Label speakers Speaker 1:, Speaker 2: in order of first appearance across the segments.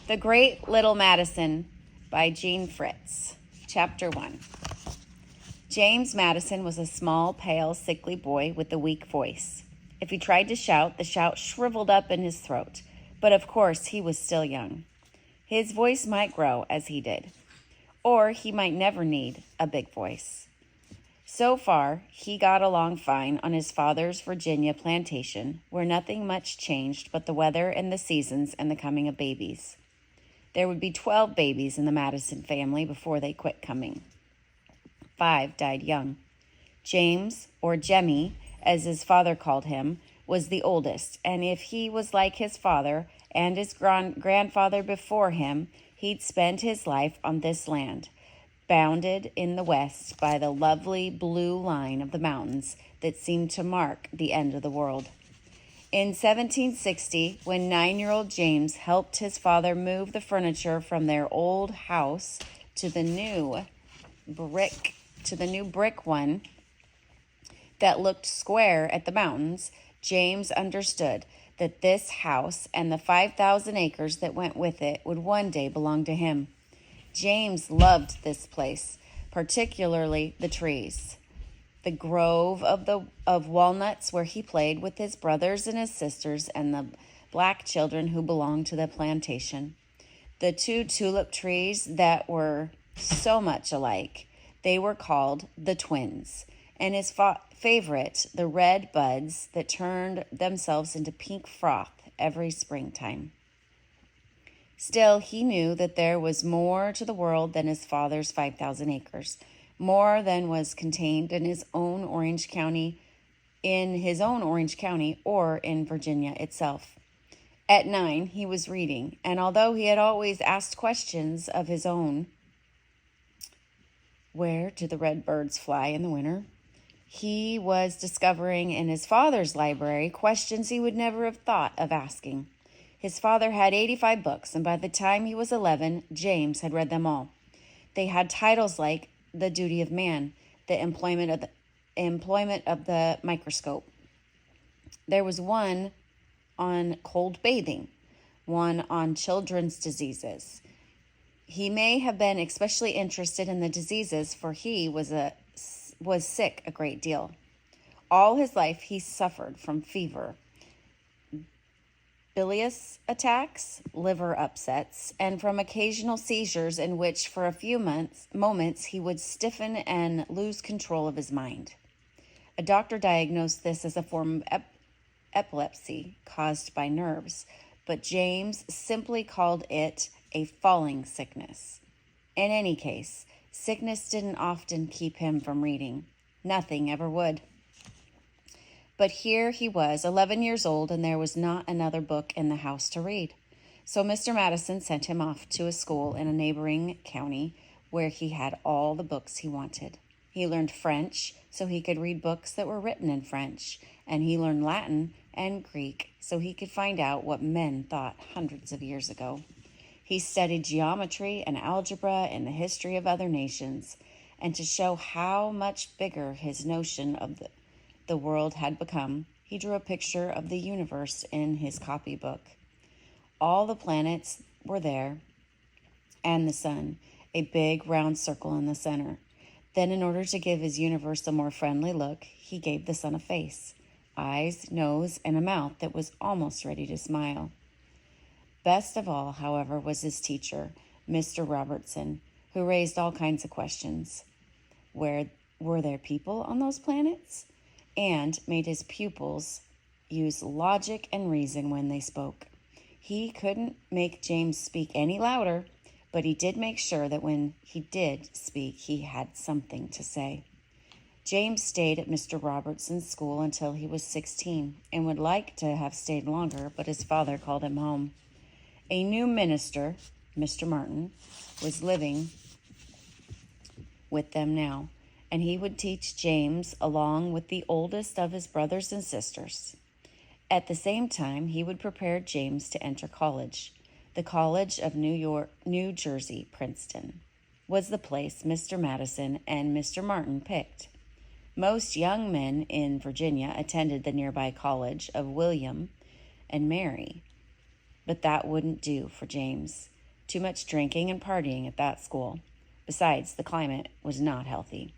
Speaker 1: The Great Little Madison by Jean Fritz. Chapter 1. James Madison was a small, pale, sickly boy with a weak voice. If he tried to shout, the shout shriveled up in his throat. But of course, he was still young. His voice might grow as he did. Or he might never need a big voice. So far, he got along fine on his father's Virginia plantation, where nothing much changed but the weather and the seasons and the coming of babies. There would be 12 babies in the Madison family before they quit coming. 5 died young. James, or Jemmy, as his father called him, was the oldest, and if he was like his father and his grandfather before him, he'd spend his life on this land, bounded in the west by the lovely blue line of the mountains that seemed to mark the end of the world. In 1760, when 9-year-old James helped his father move the furniture from their old house to the new brick one that looked square at the mountains, James understood that this house and the 5,000 acres that went with it would one day belong to him. James loved this place, particularly the trees. The grove of walnuts where he played with his brothers and his sisters and the black children who belonged to the plantation. The 2 tulip trees that were so much alike. They were called the twins. And his favorite, the red buds that turned themselves into pink froth every springtime. Still, he knew that there was more to the world than his father's 5,000 acres. More than was contained in his own Orange County, or in Virginia itself. At 9, he was reading, and although he had always asked questions of his own, where do the red birds fly in the winter? He was discovering in his father's library questions he would never have thought of asking. His father had 85 books, and by the time he was 11, James had read them all. They had titles like The Duty of Man, The Employment of the Microscope. There was one on cold bathing, one on children's diseases. He may have been especially interested in the diseases, for he was sick a great deal. All his life he suffered from fever, bilious attacks, liver upsets, and from occasional seizures in which for a few moments he would stiffen and lose control of his mind. A doctor diagnosed this as a form of epilepsy caused by nerves, but James simply called it a falling sickness. In any case, sickness didn't often keep him from reading. Nothing ever would. But here he was, 11 years old, and there was not another book in the house to read. So Mr. Madison sent him off to a school in a neighboring county where he had all the books he wanted. He learned French so he could read books that were written in French, and he learned Latin and Greek so he could find out what men thought hundreds of years ago. He studied geometry and algebra and the history of other nations, and to show how much bigger his notion of the world had become, he drew a picture of the universe in his copybook. All the planets were there, and the sun, a big round circle in the center. Then, in order to give his universe a more friendly look, he gave the sun a face, eyes, nose, and a mouth that was almost ready to smile. Best of all, however, was his teacher, Mr. Robertson, who raised all kinds of questions. Were there people on those planets? And made his pupils use logic and reason when they spoke. He couldn't make James speak any louder, but he did make sure that when he did speak, he had something to say. James stayed at Mr. Robertson's school until he was 16 and would like to have stayed longer, but his father called him home. A new minister, Mr. Martin, was living with them now, and he would teach James along with the oldest of his brothers and sisters. At the same time, he would prepare James to enter college. The College of New Jersey, Princeton, was the place Mr. Madison and Mr. Martin picked. Most young men in Virginia attended the nearby College of William and Mary, but that wouldn't do for James. Too much drinking and partying at that school. Besides, the climate was not healthy.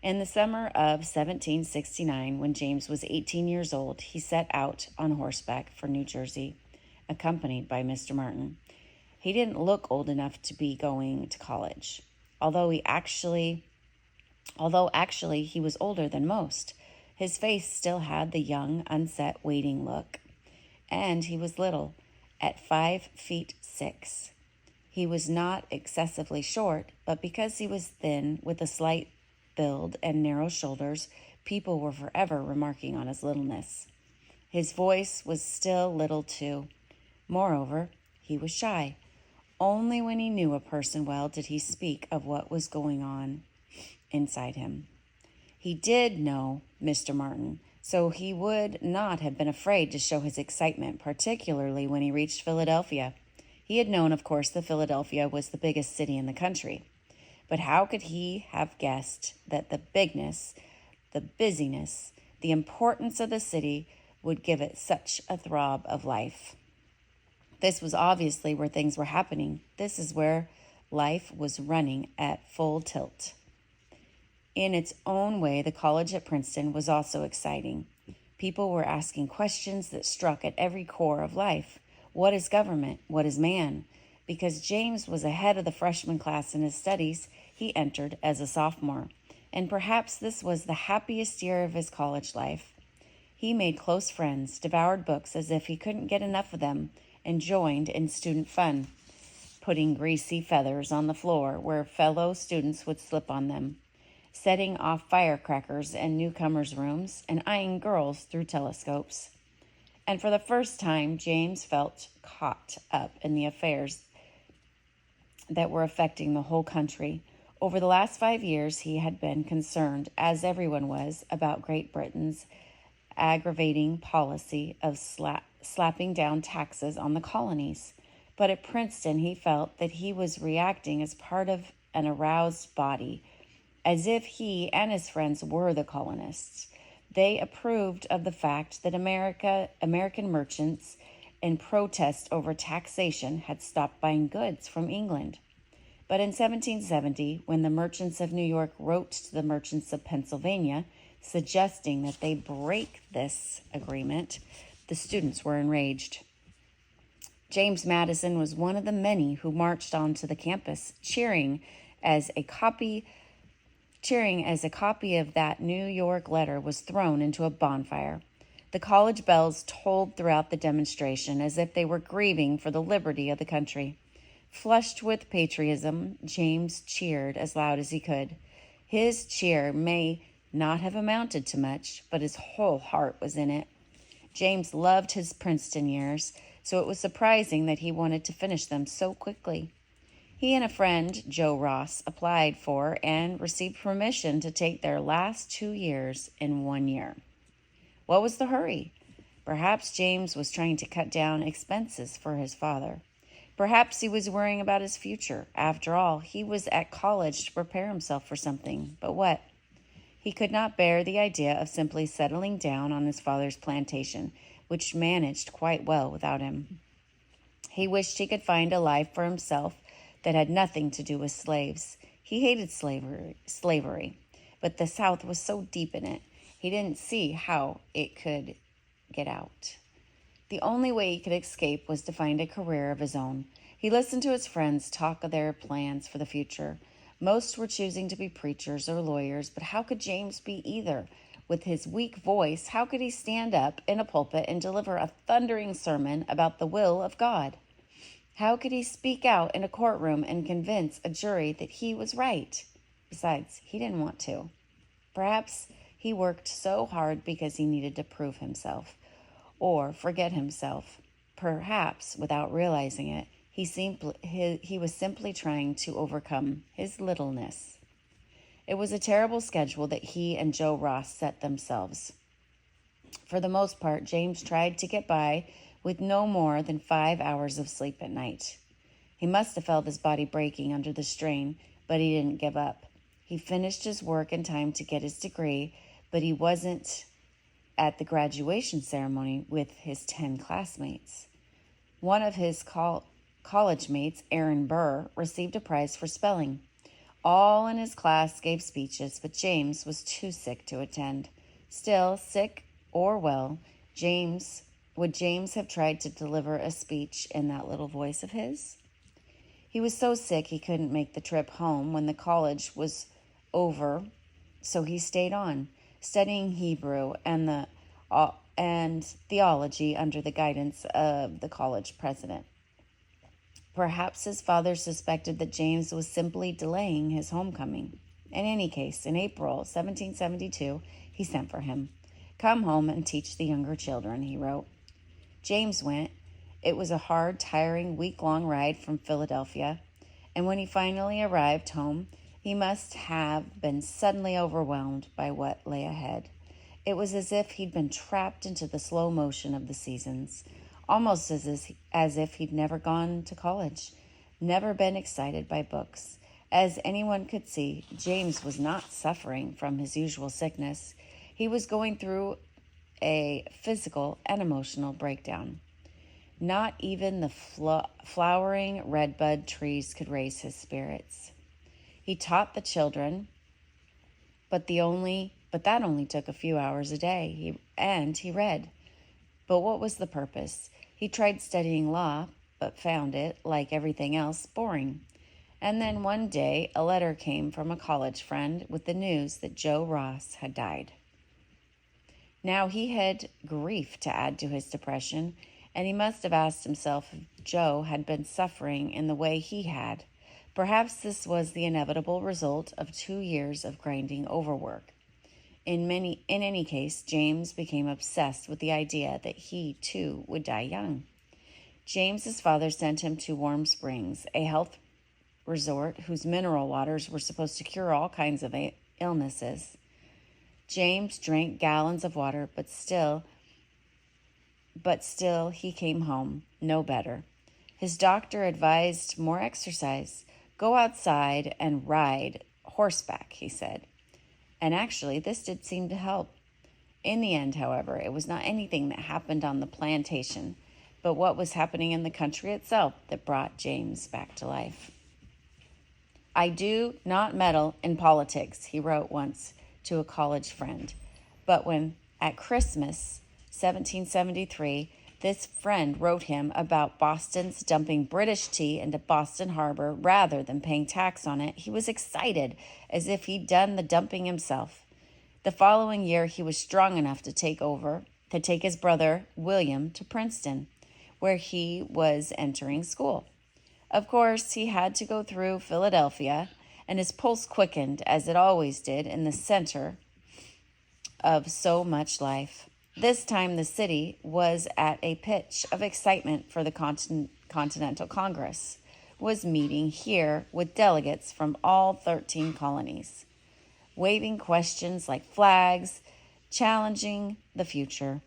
Speaker 1: In the summer of 1769, when James was 18 years old, he set out on horseback for New Jersey, accompanied by Mr. Martin. He didn't look old enough to be going to college, although actually he was older than most. His face still had the young, unset, waiting look, and he was little, at 5'6". He was not excessively short, but because he was thin, with a slight build and narrow shoulders, people were forever remarking on his littleness. His voice was still little, too. Moreover, he was shy. Only when he knew a person well did he speak of what was going on inside him. He did know Mr. Martin, so he would not have been afraid to show his excitement, particularly when he reached Philadelphia. He had known, of course, that Philadelphia was the biggest city in the country. But how could he have guessed that the bigness, the busyness, the importance of the city would give it such a throb of life? This was obviously where things were happening. This is where life was running at full tilt. In its own way, the college at Princeton was also exciting. People were asking questions that struck at every core of life. What is government? What is man? Because James was ahead of the freshman class in his studies, he entered as a sophomore. And perhaps this was the happiest year of his college life. He made close friends, devoured books as if he couldn't get enough of them, and joined in student fun, putting greasy feathers on the floor where fellow students would slip on them, setting off firecrackers in newcomers' rooms, and eyeing girls through telescopes. And for the first time, James felt caught up in the affairs that were affecting the whole country. Over the last 5 years, he had been concerned, as everyone was, about Great Britain's aggravating policy of slapping down taxes on the colonies. But at Princeton, he felt that he was reacting as part of an aroused body, as if he and his friends were the colonists. They approved of the fact that American merchants, in protest over taxation, had stopped buying goods from England. But in 1770, when the merchants of New York wrote to the merchants of Pennsylvania, suggesting that they break this agreement, the students were enraged. James Madison was one of the many who marched onto the campus, cheering as a copy of that New York letter was thrown into a bonfire. The college bells tolled throughout the demonstration as if they were grieving for the liberty of the country. Flushed with patriotism, James cheered as loud as he could. His cheer may not have amounted to much, but his whole heart was in it. James loved his Princeton years, so it was surprising that he wanted to finish them so quickly. He and a friend, Joe Ross, applied for and received permission to take their last 2 years in 1 year. What was the hurry? Perhaps James was trying to cut down expenses for his father. Perhaps he was worrying about his future. After all, he was at college to prepare himself for something. But what? He could not bear the idea of simply settling down on his father's plantation, which managed quite well without him. He wished he could find a life for himself that had nothing to do with slaves. He hated slavery, but the South was so deep in it, he didn't see how it could get out. The only way he could escape was to find a career of his own. He listened to his friends talk of their plans for the future. Most were choosing to be preachers or lawyers, but how could James be either? With his weak voice, how could he stand up in a pulpit and deliver a thundering sermon about the will of God? How could he speak out in a courtroom and convince a jury that he was right? Besides, he didn't want to. Perhaps he worked so hard because he needed to prove himself or forget himself. Perhaps, without realizing it, he was simply trying to overcome his littleness. It was a terrible schedule that he and Joe Ross set themselves. For the most part, James tried to get by with no more than 5 hours of sleep at night. He must have felt his body breaking under the strain, but he didn't give up. He finished his work in time to get his degree, but he wasn't at the graduation ceremony with his 10 classmates. One of his college mates, Aaron Burr, received a prize for spelling. All in his class gave speeches, but James was too sick to attend. Still, sick or well, would James have tried to deliver a speech in that little voice of his? He was so sick he couldn't make the trip home when the college was over, so he stayed on, studying Hebrew and theology under the guidance of the college president. Perhaps his father suspected that James was simply delaying his homecoming. In any case, in April 1772, he sent for him. "Come home and teach the younger children," he wrote. James went. It was a hard, tiring, week-long ride from Philadelphia, and when he finally arrived home, he must have been suddenly overwhelmed by what lay ahead. It was as if he'd been trapped into the slow motion of the seasons, almost as if he'd never gone to college, never been excited by books. As anyone could see, James was not suffering from his usual sickness. He was going through a physical and emotional breakdown. Not even the flowering redbud trees could raise his spirits. He taught the children, but that only took a few hours a day, and he read. But what was the purpose? He tried studying law, but found it, like everything else, boring. And then one day, a letter came from a college friend with the news that Joe Ross had died. Now he had grief to add to his depression, and he must have asked himself if Joe had been suffering in the way he had. Perhaps this was the inevitable result of 2 years of grinding overwork. In any case, James became obsessed with the idea that he, too, would die young. James's father sent him to Warm Springs, a health resort whose mineral waters were supposed to cure all kinds of illnesses. James drank gallons of water, but still he came home no better. His doctor advised more exercise. "Go outside and ride horseback," he said. And actually, this did seem to help. In the end, however, it was not anything that happened on the plantation, but what was happening in the country itself that brought James back to life. "I do not meddle in politics," he wrote once to a college friend. But when, at Christmas 1773, this friend wrote him about Boston's dumping British tea into Boston Harbor rather than paying tax on it, he was excited, as if he'd done the dumping himself. The following year, he was strong enough to take his brother William to Princeton, where he was entering school. Of course, he had to go through Philadelphia, and his pulse quickened, as it always did, in the center of so much life. This time the city was at a pitch of excitement, for the Continental Congress was meeting here with delegates from all 13 colonies, waving questions like flags, challenging the future.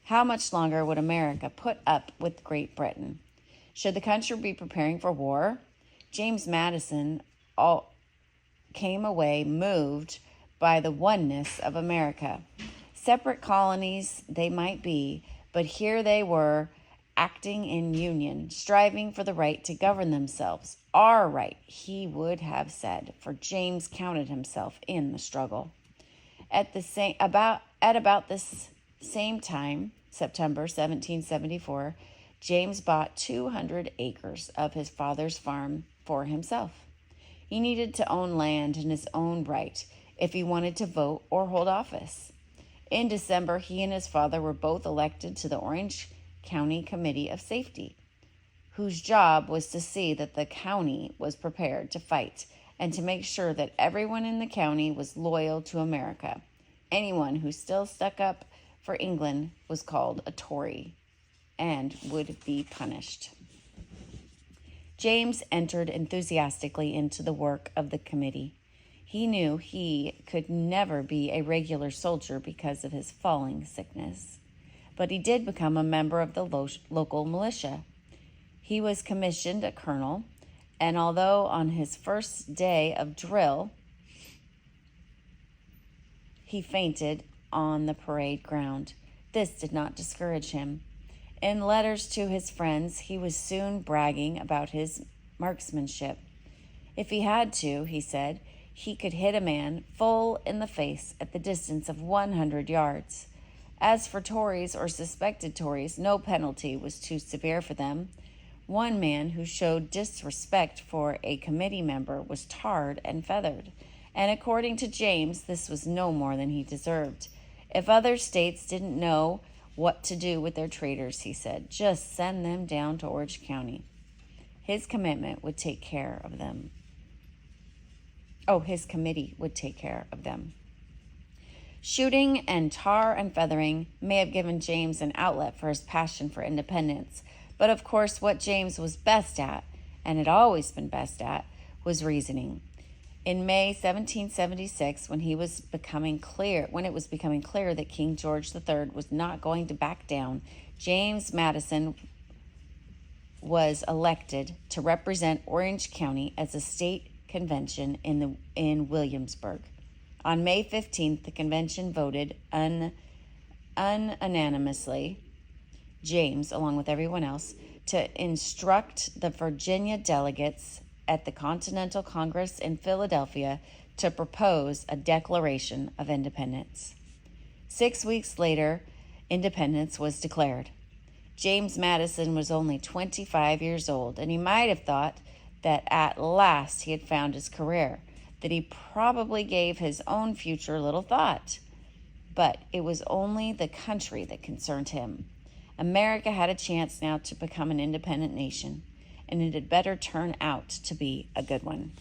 Speaker 1: How much longer would America put up with Great Britain? Should the country be preparing for war? James Madison came away moved by the oneness of America. Separate colonies they might be, but here they were, acting in union, striving for the right to govern themselves. Our right, he would have said, for James counted himself in the struggle. At about this same time, September 1774, James bought 200 acres of his father's farm for himself. He needed to own land in his own right if he wanted to vote or hold office. In December, he and his father were both elected to the Orange County Committee of Safety, whose job was to see that the county was prepared to fight and to make sure that everyone in the county was loyal to America. Anyone who still stuck up for England was called a Tory and would be punished. James entered enthusiastically into the work of the committee. He knew he could never be a regular soldier because of his falling sickness, but he did become a member of the local militia. He was commissioned a colonel, and although on his first day of drill, he fainted on the parade ground, this did not discourage him. In letters to his friends, he was soon bragging about his marksmanship. If he had to, he said, he could hit a man full in the face at the distance of 100 yards. As for Tories or suspected Tories, no penalty was too severe for them. One man who showed disrespect for a committee member was tarred and feathered, and according to James, this was no more than he deserved. If other states didn't know what to do with their traitors, he said, just send them down to Orange County. His commitment would take care of them. His committee would take care of them. Shooting and tar and feathering may have given James an outlet for his passion for independence, but of course what James was best at, and had always been best at, was reasoning. In May 1776, when it was becoming clear that King George III was not going to back down, James Madison was elected to represent Orange County as a state convention in Williamsburg. On May 15th, the convention voted unanimously, James, along with everyone else, to instruct the Virginia delegates at the Continental Congress in Philadelphia to propose a Declaration of Independence. 6 weeks later, independence was declared. James Madison was only 25 years old, and he might have thought that at last he had found his career, that he probably gave his own future little thought. But it was only the country that concerned him. America had a chance now to become an independent nation, and it had better turn out to be a good one.